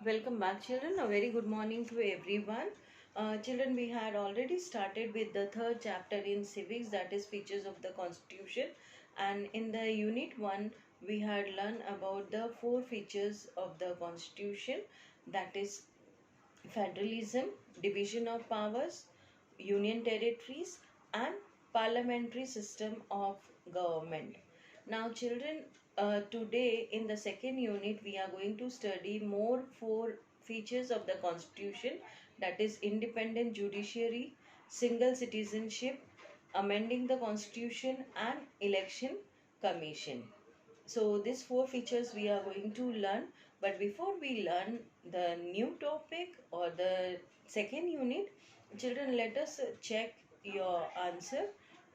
Welcome back, children. A very good morning to everyone. Children, we had already started with the third chapter in civics, that is features of the constitution. And in the unit 1, we had learned about the four features of the constitution, that is federalism, division of powers, union territories, and parliamentary system of government. Now, children, today in the second unit, we are going to study more four features of the constitution, that is independent judiciary, single citizenship, amending the constitution, and election commission. So these four features we are going to learn. But before we learn the new topic or the second unit, children, let us check your answer.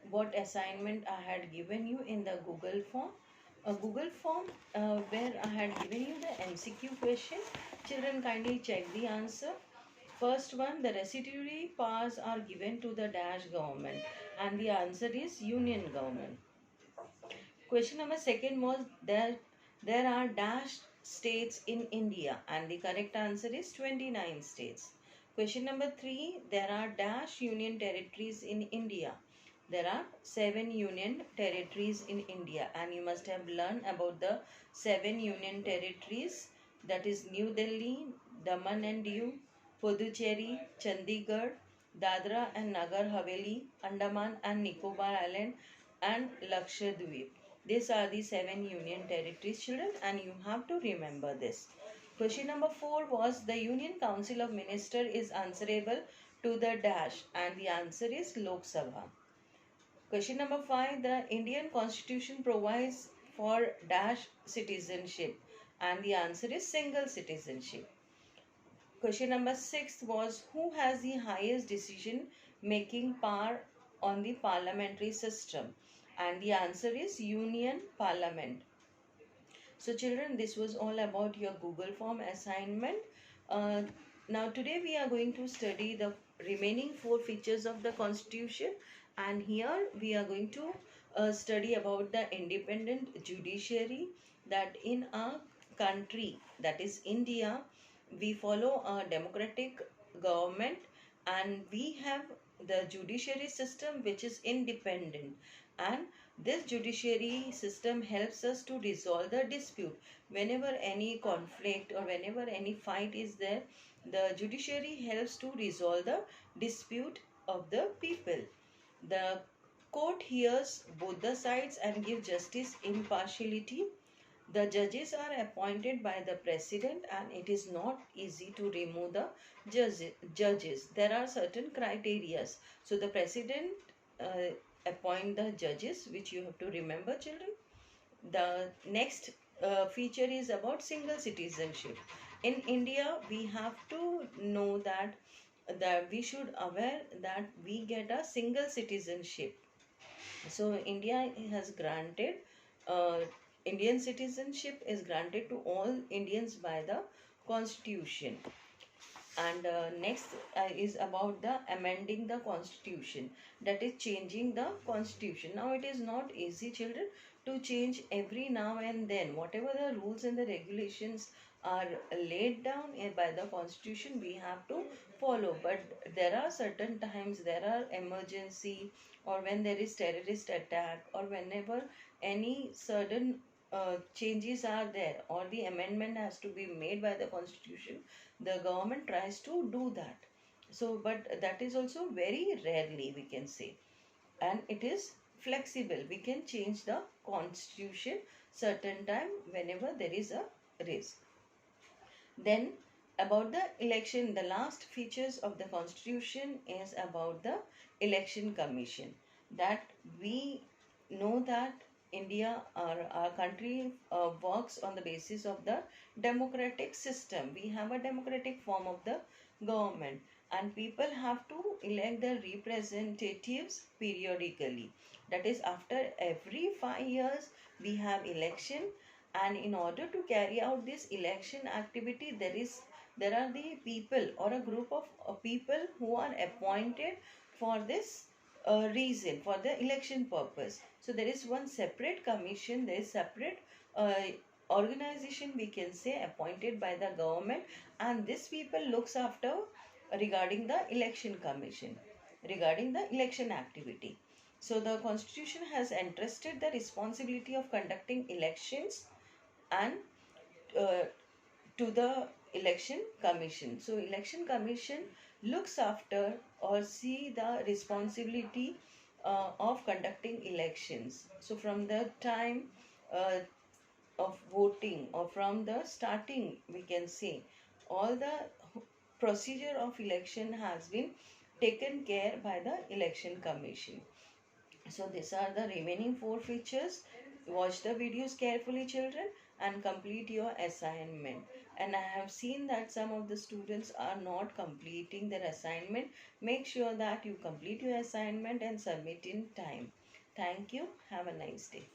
What assignment I had given you in the Google form. A Google form where I had given you the MCQ question. Children, kindly check the answer. First one, the residuary powers are given to the dash government, and the answer is union government. Question number second was there are dash states in India, and the correct answer is 29 states. Question number 3, there are dash union territories in India. There are 7 union territories in India, and you must have learned about the 7 union territories, that is New Delhi, Daman and Diu, Puducherry, Chandigarh, Dadra and Nagar Haveli, Andaman and Nicobar Island, and Lakshadweep. These are the 7 union territories, children, and you have to remember this. Question number 4 was the Union Council of Ministers is answerable to the dash, and the answer is Lok Sabha. Question number 5, the Indian Constitution provides for dash citizenship, and the answer is single citizenship. Question number 6 was who has the highest decision making power on the parliamentary system, and the answer is Union Parliament. So children, this was all about your Google form assignment. Uh, Now today we are going to study the remaining four features of the constitution, and here we are going to study about the independent judiciary, that in a country, that is India, we follow a democratic government, and we have the judiciary system which is independent, and this judiciary system helps us to resolve the dispute. Whenever any conflict or whenever any fight is there, the judiciary helps to resolve the dispute of the people. The court hears both the sides and gives justice impartiality. The judges are appointed by the president, and it is not easy to remove the judges. There are certain criteria. So the president uh, appoint the judges, which you have to remember, children. The next feature is about single citizenship. In India, we have to know that we should aware that we get a single citizenship. So India has granted uh, Indian citizenship is granted to all Indians by the constitution. And next is about the amending the constitution, that is changing the constitution. Now it is not easy, children, to change every now and then. Whatever the rules and the regulations are laid down by the constitution, we have to follow. But there are certain times, there are emergency, or when there is terrorist attack, or whenever any certain changes are there, or the amendment has to be made by the constitution, the government tries to do that. So but that is also very rarely, we can say, and it is flexible. We can change the constitution certain time whenever there is a risk. Then about the election, the last features of the constitution is about the election commission, that we know that India, our country works on the basis of the democratic system. We have a democratic form of the government, and people have to elect the representatives periodically. That is, after every 5 years we have election, and in order to carry out this election activity, there are the people or a group of people who are appointed for this reason, for the election purpose. So there is one separate commission, there is separate organization, we can say, appointed by the government, and this people looks after regarding the election commission, regarding the election activity. So the constitution has entrusted the responsibility of conducting elections and uh, to the election commission. So election commission looks after or see the responsibility of conducting elections. So from the time uh, of voting, or from the starting, we can say, all the procedure of election has been taken care by the election commission. So these are the remaining four features. Watch the videos carefully, children, and complete your assignment. And I have seen that some of the students are not completing their assignment. Make sure that you complete your assignment and submit in time. Thank you. Have a nice day.